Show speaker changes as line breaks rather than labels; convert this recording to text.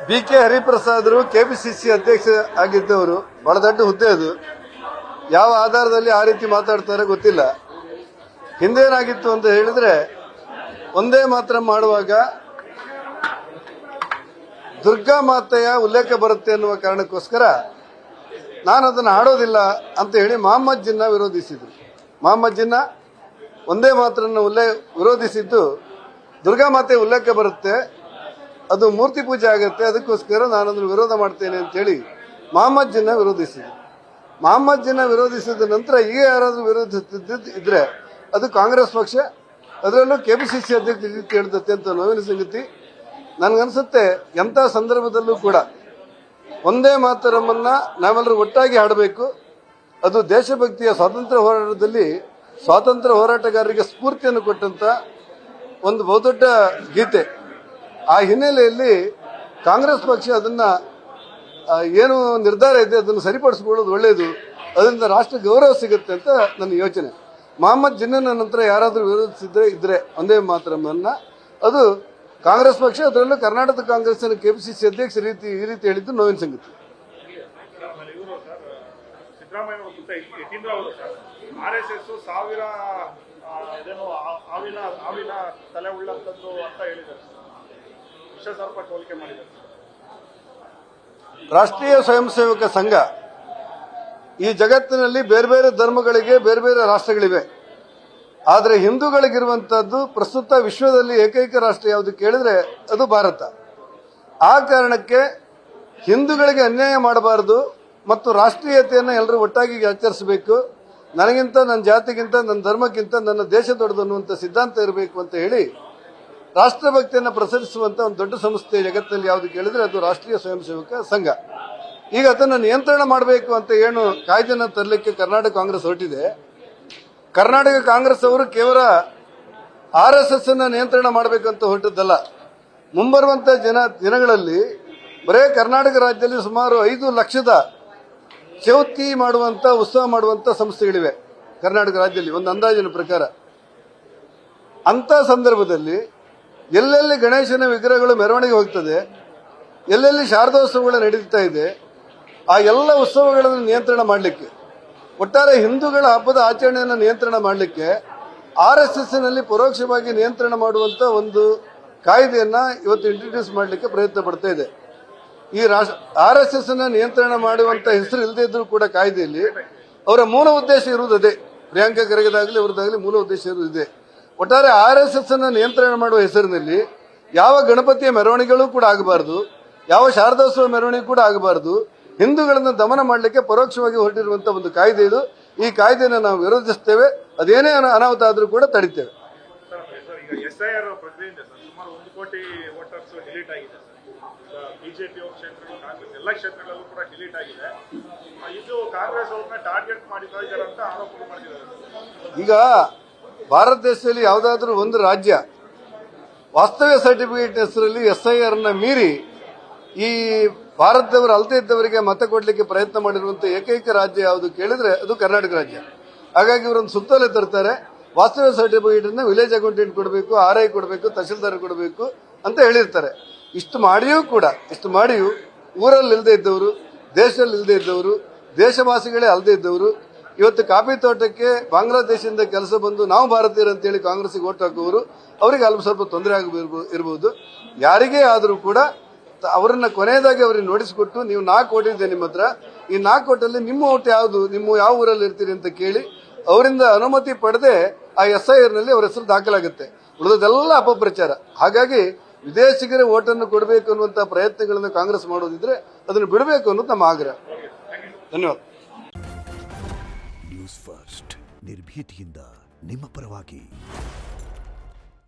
BK. ಹರಿಪ್ರಸಾದರು KPCC ಅಧ್ಯಕ್ಷ ಆಗಿದ್ದವರು, ಬಹಳ ದೊಡ್ಡ ಹುದ್ದೆ ಅದು. ಯಾವ ಆಧಾರದಲ್ಲಿ ಆ ರೀತಿ ಮಾತಾಡ್ತಾರೆ ಗೊತ್ತಿಲ್ಲ. ಹಿಂದೇನಾಗಿತ್ತು ಅಂತ ಹೇಳಿದ್ರೆ, ಒಂದೇ ಮಾತ್ರ ಮಾಡುವಾಗ ದುರ್ಗಾ ಮಾತೆಯ ಉಲ್ಲೇಖ ಬರುತ್ತೆ ಅನ್ನುವ ಕಾರಣಕ್ಕೋಸ್ಕರ ನಾನು ಅದನ್ನು ಹಾಡೋದಿಲ್ಲ ಅಂತ ಹೇಳಿ ಮೊಹಮ್ಮದ್ ಜಿನ್ನಾ ವಿರೋಧಿಸಿದ್ರು. ಮೊಹಮ್ಮದ್ ಜಿನ್ನಾ ಒಂದೇ ಮಾತ್ರನ್ನು ವಿರೋಧಿಸಿದ್ದು, ದುರ್ಗಾ ಮಾತೆ ಉಲ್ಲೇಖ ಬರುತ್ತೆ, ಅದು ಮೂರ್ತಿ ಪೂಜೆ ಆಗುತ್ತೆ, ಅದಕ್ಕೋಸ್ಕರ ನಾನು ಅದನ್ನು ವಿರೋಧ ಮಾಡ್ತೇನೆ ಅಂತೇಳಿ ಮೊಹಮ್ಮದ್ ಜಿನ್ನಾ ವಿರೋಧಿಸಿದ್ರು. ಮೊಹಮ್ಮದ್ ಜಿನ್ನಾ ವಿರೋಧಿಸಿದ ನಂತರ ಈಗ ಯಾರಾದರೂ ವಿರೋಧಿಸುತ್ತಿದ್ರೆ ಅದು ಕಾಂಗ್ರೆಸ್ ಪಕ್ಷ, ಅದರಲ್ಲೂ ಕೆಪಿಸಿಸಿ ಅಧ್ಯಕ್ಷ ಕೇಳಿದತ್ತೆ ಅಂತ ನೋವಿನ ಸಂಗತಿ. ನನಗನ್ಸುತ್ತೆ ಎಂಥ ಸಂದರ್ಭದಲ್ಲೂ ಕೂಡ ಒಂದೇ ಮಾತರಮನ್ನ ನಾವೆಲ್ಲರೂ ಒಟ್ಟಾಗಿ ಹಾಡಬೇಕು. ಅದು ದೇಶಭಕ್ತಿಯ ಸ್ವಾತಂತ್ರ್ಯ ಹೋರಾಟದಲ್ಲಿ ಸ್ವಾತಂತ್ರ್ಯ ಹೋರಾಟಗಾರರಿಗೆ ಸ್ಫೂರ್ತಿಯನ್ನು ಕೊಟ್ಟಂತ ಒಂದು ಬಹುದೊಡ್ಡ ಗೀತೆ. ಆ ಹಿನ್ನೆಲೆಯಲ್ಲಿ ಕಾಂಗ್ರೆಸ್ ಪಕ್ಷ ಅದನ್ನ ಏನು ನಿರ್ಧಾರ ಇದೆ ಅದನ್ನು ಸರಿಪಡಿಸಿಕೊಳ್ಳೋದು ಒಳ್ಳೆಯದು, ಅದರಿಂದ ರಾಷ್ಟ್ರ ಗೌರವ ಸಿಗುತ್ತೆ ಅಂತ ನನ್ನ ಯೋಚನೆ. ಮೊಹಮ್ಮದ್ ಜಿನ್ನನ ನಂತರ ಯಾರಾದರೂ ವಿರೋಧಿಸಿದ್ರೆ ಇದ್ರೆ ಒಂದೇ ಮಾತರಮನ್ನ, ಅದು ಕಾಂಗ್ರೆಸ್ ಪಕ್ಷ, ಅದರಲ್ಲೂ ಕರ್ನಾಟಕ ಕಾಂಗ್ರೆಸ್ನ ಕೆಪಿಸಿಸಿ ಅಧ್ಯಕ್ಷ ಈ ರೀತಿ ಹೇಳಿದ್ದು ನೋವಿನ ಸಂಗತಿ.
RSS ಸಾವಿರ ಆವಿನ ತಲೆ ಉಳ್ಳಂತದ್ದು ಅಂತ ಹೇಳಿದ್ದಾರೆ, ವಿಷ ಸರ್ಪ ಹೋಲಿಕೆ ಮಾಡಿದ್ದಾರೆ.
ರಾಷ್ಟ್ರೀಯ ಸ್ವಯಂ ಸೇವಕ ಸಂಘ ಈ ಜಗತ್ತಿನಲ್ಲಿ ಬೇರೆ ಬೇರೆ ಧರ್ಮಗಳಿಗೆ ಬೇರೆ ಬೇರೆ ರಾಷ್ಟ್ರಗಳಿವೆ. ಆದರೆ ಹಿಂದೂಗಳಿಗಿರುವಂತಹದ್ದು ಪ್ರಸ್ತುತ ವಿಶ್ವದಲ್ಲಿ ಏಕೈಕ ರಾಷ್ಟ್ರ ಯಾವುದು ಕೇಳಿದ್ರೆ ಅದು ಭಾರತ. ಆ ಕಾರಣಕ್ಕೆ ಹಿಂದೂಗಳಿಗೆ ಅನ್ಯಾಯ ಮಾಡಬಾರದು ಮತ್ತು ರಾಷ್ಟ್ರೀಯತೆಯನ್ನು ಎಲ್ಲರೂ ಒಟ್ಟಾಗಿ ಆಚರಿಸಬೇಕು. ನನಗಿಂತ, ನನ್ನ ಜಾತಿಗಿಂತ, ನನ್ನ ಧರ್ಮಕ್ಕಿಂತ ನನ್ನ ದೇಶ ದೊಡ್ಡದು ಅನ್ನುವಂಥ ಸಿದ್ಧಾಂತ ಇರಬೇಕು ಅಂತ ಹೇಳಿ ರಾಷ್ಟ್ರಭಕ್ತಿಯನ್ನು ಪ್ರಸರಿಸುವಂತ ಒಂದು ದೊಡ್ಡ ಸಂಸ್ಥೆ ಜಗತ್ತಿನಲ್ಲಿ ಯಾವುದು ಕೇಳಿದ್ರೆ ಅದು ರಾಷ್ಟ್ರೀಯ ಸ್ವಯಂ ಸೇವಕ ಸಂಘ. ಈಗ ಅದನ್ನು ನಿಯಂತ್ರಣ ಮಾಡಬೇಕು ಅಂತ ಏನು ಕಾಯ್ದೆನ ತರಲಿಕ್ಕೆ ಕರ್ನಾಟಕ ಕಾಂಗ್ರೆಸ್ ಹೊರಟಿದೆ. ಕರ್ನಾಟಕ ಕಾಂಗ್ರೆಸ್ ಅವರು ಕೇವಲ RSS ಅನ್ನ ನಿಯಂತ್ರಣ ಮಾಡಬೇಕಂತ ಹೊರಟದ್ದಲ್ಲ. ಮುಂಬರುವಂತ ದಿನಗಳಲ್ಲಿ ಬರೇ ಕರ್ನಾಟಕ ರಾಜ್ಯದಲ್ಲಿ ಸುಮಾರು 5 ಲಕ್ಷದ ಚೌತಿ ಮಾಡುವಂತ, ಉತ್ಸವ ಮಾಡುವಂತ ಸಂಸ್ಥೆಗಳಿವೆ ಕರ್ನಾಟಕ ರಾಜ್ಯದಲ್ಲಿ ಒಂದು ಅಂದಾಜಿನ ಪ್ರಕಾರ. ಅಂತ ಸಂದರ್ಭದಲ್ಲಿ ಎಲ್ಲೆಲ್ಲಿ ಗಣೇಶನ ವಿಗ್ರಹಗಳು ಮೆರವಣಿಗೆ ಹೋಗ್ತದೆ, ಎಲ್ಲೆಲ್ಲಿ ಶಾರದೋತ್ಸವಗಳು ನಡೀತಾ ಇದೆ, ಆ ಎಲ್ಲ ಉತ್ಸವಗಳನ್ನು ನಿಯಂತ್ರಣ ಮಾಡಲಿಕ್ಕೆ, ಒಟ್ಟಾರೆ ಹಿಂದೂಗಳ ಹಬ್ಬದ ಆಚರಣೆಯನ್ನು ನಿಯಂತ್ರಣ ಮಾಡಲಿಕ್ಕೆ RSS ನಲ್ಲಿ ಪರೋಕ್ಷವಾಗಿ ನಿಯಂತ್ರಣ ಮಾಡುವಂತ ಒಂದು ಕಾಯ್ದೆಯನ್ನ ಇವತ್ತು ಇಂಟ್ರೊಡ್ಯೂಸ್ ಮಾಡಲಿಕ್ಕೆ ಪ್ರಯತ್ನ ಪಡ್ತಾ ಇದೆ. ಈ RSS ಅನ್ನ ನಿಯಂತ್ರಣ ಮಾಡುವಂತ ಹೆಸರು ಇಲ್ಲದೆ ಇದ್ರೂ ಕೂಡ ಕಾಯ್ದೆಯಲ್ಲಿ ಅವರ ಮೂಲ ಉದ್ದೇಶ ಇರುವುದು ಅದೇ. ಪ್ರಿಯಾಂಕಾ ಖರ್ಗೆದಾಗಲಿ ಅವರದಾಗಲಿ ಮೂಲ ಉದ್ದೇಶ ಇರುವುದು ಇದೆ. ಒಟ್ಟಾರೆ RSS ಅನ್ನ ನಿಯಂತ್ರಣ ಮಾಡುವ ಹೆಸರಿನಲ್ಲಿ ಯಾವ ಗಣಪತಿಯ ಮೆರವಣಿಗೆಗಳು ಕೂಡ ಆಗಬಾರದು, ಯಾವ ಶಾರದೋತ್ಸವ ಮೆರವಣಿಗೆ ಕೂಡ ಆಗಬಾರದು. ಹಿಂದೂಗಳನ್ನು ದಮನ ಮಾಡಲಿಕ್ಕೆ ಪರೋಕ್ಷವಾಗಿ ಹೊರಟಿರುವಂತಹ ಒಂದು ಕಾಯ್ದೆ ಇದು. ಈ ಕಾಯ್ದೆಯನ್ನು ನಾವು ವಿರೋಧಿಸುತ್ತೇವೆ. ಅದೇನೇ ಅನಾಹುತ ಆದರೂ ಕೂಡ ತಡಿತೇವೆ.
SIR ಪ್ರಕ್ರಿಯೆಯಿಂದ ಸುಮಾರು 1 ಕೋಟಿ ವೋಟರ್ಸ್ ಡಿಲೀಟ್ ಆಗಿದೆ. ಬಿಜೆಪಿ ಕ್ಷೇತ್ರಗಳು, ಕಾಂಗ್ರೆಸ್ ಎಲ್ಲ ಕ್ಷೇತ್ರಗಳಲ್ಲೂ ಕೂಡ ಡಿಲೀಟ್ ಆಗಿದೆ. ಇದು ಕಾಂಗ್ರೆಸ್ ಅವ್ರನ್ನ ಟಾರ್ಗೆಟ್ ಮಾಡಿದ್ದಾರೆ ಅಂತ ಆರೋಪ ಮಾಡಿದ್ದಾರೆ.
ಈಗ ಭಾರತ ದೇಶದಲ್ಲಿ ಯಾವುದಾದ್ರೂ ಒಂದು ರಾಜ್ಯ ವಾಸ್ತವ್ಯ ಸರ್ಟಿಫಿಕೇಟ್ ಹೆಸರಲ್ಲಿ SIR ನ ಮೀರಿ ಈ ಭಾರತದವರು ಅಲ್ಲದೆ ಇದ್ದವರಿಗೆ ಮತ ಕೊಡಲಿಕ್ಕೆ ಪ್ರಯತ್ನ ಮಾಡಿರುವಂತ ಏಕೈಕ ರಾಜ್ಯ ಯಾವುದು ಕೇಳಿದ್ರೆ ಅದು ಕರ್ನಾಟಕ ರಾಜ್ಯ. ಹಾಗಾಗಿ ಇವರೊಂದು ಸುತ್ತೋಲೆ ತರ್ತಾರೆ, ವಾಸ್ತವ್ಯ ಸರ್ಟಿಫಿಕೇಟ್ ಅನ್ನು ವಿಲೇಜ್ ಅಕೌಂಟೆಂಟ್ ಕೊಡಬೇಕು, RI ಕೊಡಬೇಕು, ತಹಶೀಲ್ದಾರ್ ಕೊಡಬೇಕು ಅಂತ ಹೇಳಿರ್ತಾರೆ. ಇಷ್ಟು ಮಾಡಿಯೂ ಊರಲ್ಲಿ ಇಲ್ಲದೆ ಇದ್ದವರು, ದೇಶದಲ್ಲಿ ಇಲ್ಲದೆ ಇದ್ದವರು, ದೇಶವಾಸಿಗಳೇ ಅಲ್ಲದೆ ಇದ್ದವರು, ಇವತ್ತು ಕಾಫಿ ತೋಟಕ್ಕೆ ಬಾಂಗ್ಲಾದೇಶದಿಂದ ಕೆಲಸ ಬಂದು ನಾವು ಭಾರತೀಯರು ಅಂತೇಳಿ ಕಾಂಗ್ರೆಸ್ಗೆ ಓಟ್ ಹಾಕುವವರು, ಅವರಿಗೆ ಅಲ್ಪ ಸ್ವಲ್ಪ ತೊಂದರೆ ಇರಬಹುದು. ಯಾರಿಗೇ ಆದರೂ ಕೂಡ ಅವರನ್ನ ಕೊನೆಯದಾಗಿ ಅವ್ರಿಗೆ ನೋಟಿಸ್ಕೊಟ್ಟು, ನೀವು 4 ಓಟ್ ಇದೆ ನಿಮ್ಮ ಹತ್ರ, ಈ 4 ಓಟಲ್ಲಿ ನಿಮ್ಮ ಓಟ್ ಯಾವುದು, ನಿಮ್ಮ ಯಾವ ಊರಲ್ಲಿ ಇರ್ತೀರಿ ಅಂತ ಕೇಳಿ ಅವರಿಂದ ಅನುಮತಿ ಪಡೆದೇ ಆ SIR ನಲ್ಲಿ ಅವರ ಹೆಸರು ದಾಖಲಾಗುತ್ತೆ. ಉಳಿದದೆಲ್ಲ ಅಪಪ್ರಚಾರ. ಹಾಗಾಗಿ ವಿದೇಶಿಗರ ಓಟನ್ನು ಕೊಡಬೇಕು ಅನ್ನುವಂತಹ ಪ್ರಯತ್ನಗಳನ್ನು ಕಾಂಗ್ರೆಸ್ ಮಾಡೋದಿದ್ರೆ ಅದನ್ನು ಬಿಡಬೇಕು ಅನ್ನೋದು ನಮ್ಮ ಆಗ್ರಹ. ಧನ್ಯವಾದ.
ನ್ಯೂಸ್ ಫಸ್ಟ್ ನಿರ್ಭೀತಿಯಿಂದ ನಿಮ್ಮ ಪರವಾಗಿ.